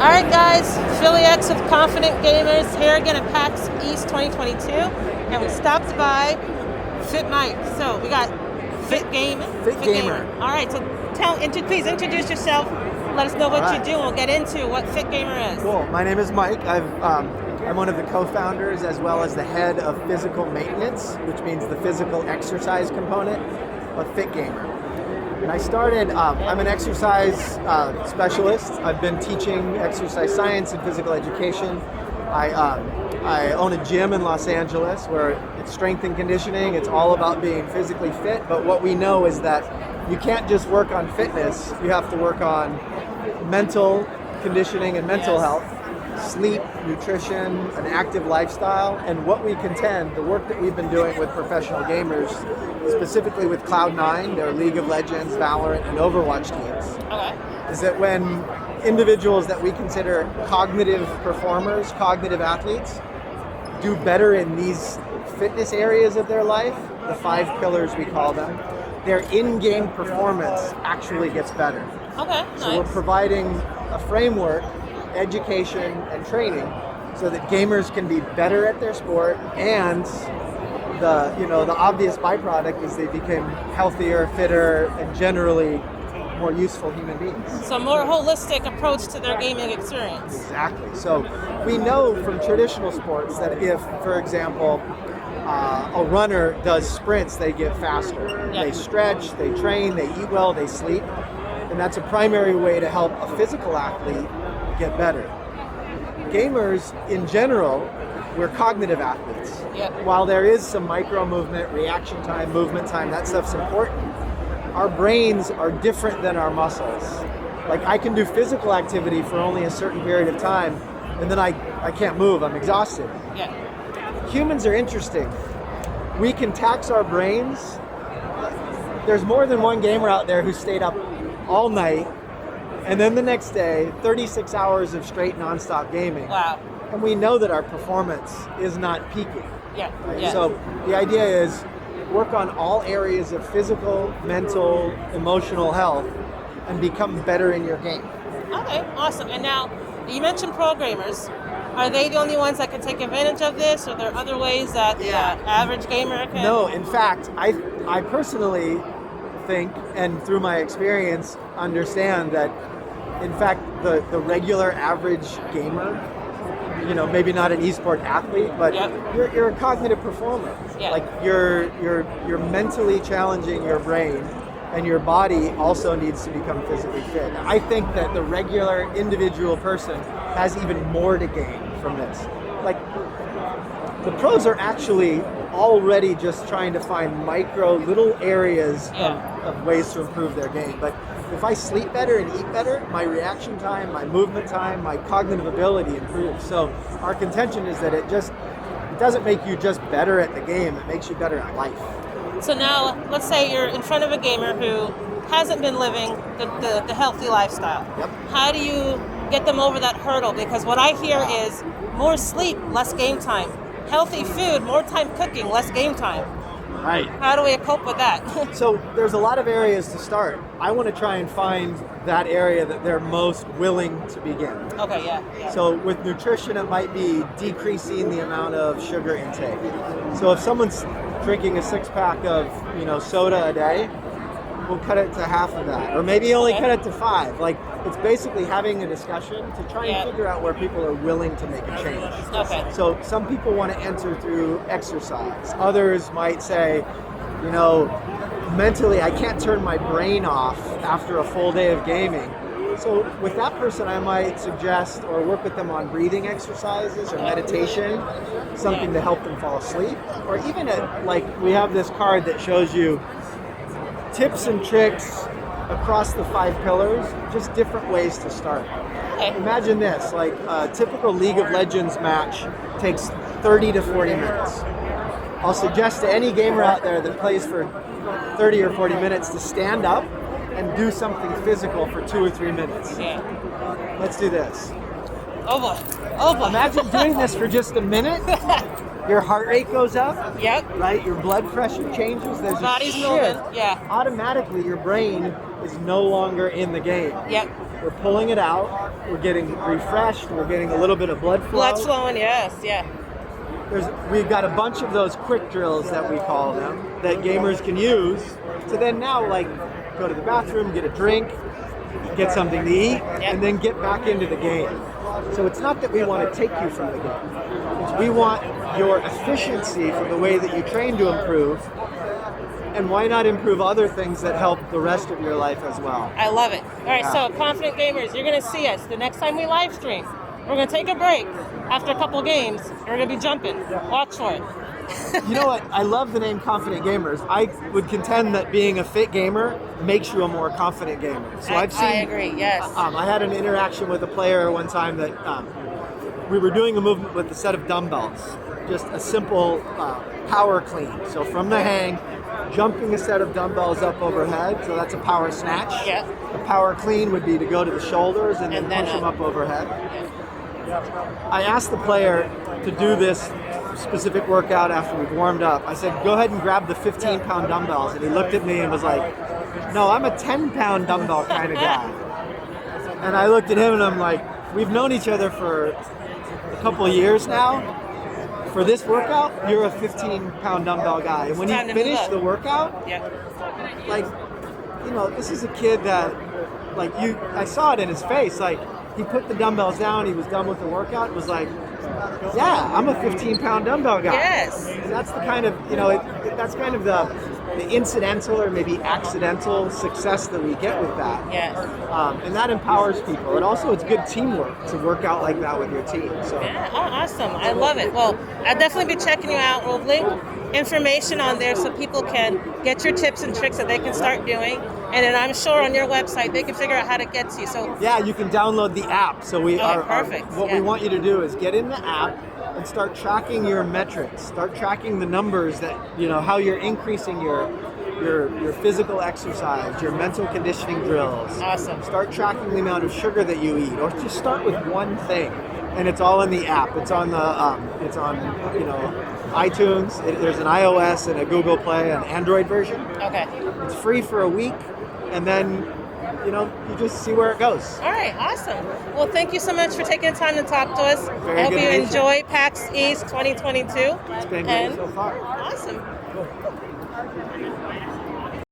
All right, guys, Philly X with Confident Gamers here again at PAX East 2022, and we stopped by Fit Mike. So we got Fit Gamer. All right, so please introduce yourself. Let us know what you do, and we'll get into what Fit Gamer is. Cool. My name is Mike. I'm one of the co-founders as well as the head of physical maintenance, which means the physical exercise component of FITGMR. And I started, I'm an exercise specialist. I've been teaching exercise science and physical education. I own a gym in Los Angeles where it's strength and conditioning. It's all about being physically fit, but what we know is that you can't just work on fitness. You have to work on mental conditioning and mental health, sleep, nutrition, an active lifestyle, and what we contend, the work that we've been doing with professional gamers, specifically with Cloud9, their League of Legends, Valorant, and Overwatch teams, is that when individuals that we consider cognitive performers, cognitive athletes, do better in these fitness areas of their life, the 5 pillars we call them, their in-game performance actually gets better. Okay, So we're providing a framework, education, and training so that gamers can be better at their sport, and the obvious byproduct is they become healthier, fitter, and generally more useful human beings. So more holistic approach to their gaming experience. Exactly. So we know from traditional sports that if, for example, a runner does sprints, they get faster. Yep. They stretch, they train, they eat well, they sleep. And that's a primary way to help a physical athlete get better. Gamers, in general, we're cognitive athletes. Yep. While there is some micro movement, reaction time, movement time, that stuff's important, our brains are different than our muscles. Like, I can do physical activity for only a certain period of time, and then I can't move, I'm exhausted. Yeah. Humans are interesting. We can tax our brains. There's more than one gamer out there who stayed up all night, and then the next day, 36 hours of straight nonstop gaming. Wow. And we know that our performance is not peaking. Yeah. Right? Yeah. So the idea is work on all areas of physical, mental, emotional health and become better in your game. Okay, awesome. And now, you mentioned programmers. Are they the only ones that can take advantage of this, or are there other ways that the average gamer can? No, in fact, I personally think, and through my experience, understand that, in fact, the regular average gamer, maybe not an esport athlete, but you're a cognitive performer. Yeah. Like you're mentally challenging your brain, and your body also needs to become physically fit. I think that the regular individual person has even more to gain from this. Like, the pros are actually already just trying to find micro little areas of ways to improve their game. But if I sleep better and eat better, my reaction time, my movement time, my cognitive ability improves. So our contention is that it doesn't make you just better at the game, it makes you better at life. So now, let's say you're in front of a gamer who hasn't been living the healthy lifestyle. Yep. How do you get them over that hurdle? Because what I hear is more sleep, less game time. Healthy food, more time cooking, less game time. Right. How do we cope with that? So there's a lot of areas to start. I want to try and find that area that they're most willing to begin. Okay, yeah. So with nutrition, it might be decreasing the amount of sugar intake. So if someone's drinking a 6-pack of soda a day, we'll cut it to half of that, or maybe only cut it to 5. Like, it's basically having a discussion to try and figure out where people are willing to make a change. Okay. So some people want to enter through exercise. Others might say, mentally, I can't turn my brain off after a full day of gaming. So with that person, I might suggest or work with them on breathing exercises or meditation, something to help them fall asleep. Or even we have this card that shows you tips and tricks across the 5 pillars, just different ways to start. Okay. Imagine this, like a typical League of Legends match takes 30 to 40 minutes. I'll suggest to any gamer out there that plays for 30 or 40 minutes to stand up and do something physical for 2 or 3 minutes. Yeah. Let's do this. Oh boy. Imagine doing this for just a minute. Your heart rate goes up. Yep. Right? Your blood pressure changes. There's Body's a moving. shift. Yeah. Automatically, your brain is no longer in the game. Yep. we're pulling it out, we're getting refreshed, we're getting a little bit of blood flow. Blood's flowing, yes, yeah. We've got a bunch of those quick drills that we call them that gamers can use to then now like go to the bathroom, get a drink, get something to eat, and then get back into the game. So it's not that we want to take you from the game. It's we want your efficiency for the way that you train to improve. And why not improve other things that help the rest of your life as well? I love it. All right, so Confident Gamers, you're going to see us the next time we live stream. We're going to take a break after a couple games, and we're going to be jumping. Watch for it. You know what? I love the name Confident Gamers. I would contend that being a fit gamer makes you a more confident gamer. So I agree, yes. I had an interaction with a player one time that we were doing a movement with a set of dumbbells. Just a simple power clean. So from the hang, jumping a set of dumbbells up overhead, so that's a power snatch. Yeah. A power clean would be to go to the shoulders and then push them up overhead. I asked the player to do this specific workout after we've warmed up. I said, go ahead and grab the 15-pound dumbbells. And he looked at me and was like, no, I'm a 10-pound dumbbell kind of guy. And I looked at him and I'm like, we've known each other for a couple of years now. For this workout, you're a 15-pound dumbbell guy. And when he finished the workout, like, you know, this is a kid that, like, I saw it in his face. Like, he put the dumbbells down, he was done with the workout, it was like, yeah, I'm a 15-pound dumbbell guy. Yes. And that's the kind of, you know, that's kind of the incidental or maybe accidental success that we get with that. Yes. And that empowers people. And also it's good teamwork to work out like that with your team. So. Yeah, awesome. I love it. Well, I'll definitely be checking you out. We'll link information on there so people can get your tips and tricks that they can start doing. And then I'm sure on your website they can figure out how to get to you. So yeah, you can download the app. So we perfect. What we want you to do is get in the app and start tracking your metrics. Start tracking the numbers that, you know, how you're increasing your physical exercise, your mental conditioning drills. Awesome. Start tracking the amount of sugar that you eat, or just start with one thing. And it's all in the app. It's on you know, iTunes. There's an iOS and a Google Play, an Android version. Okay. It's free for a week, and then, you know, you just see where it goes. All right, awesome. Well, thank you so much for taking the time to talk to us. Very I hope good you to meet enjoy PAX East 2022. It's been great so far. Awesome.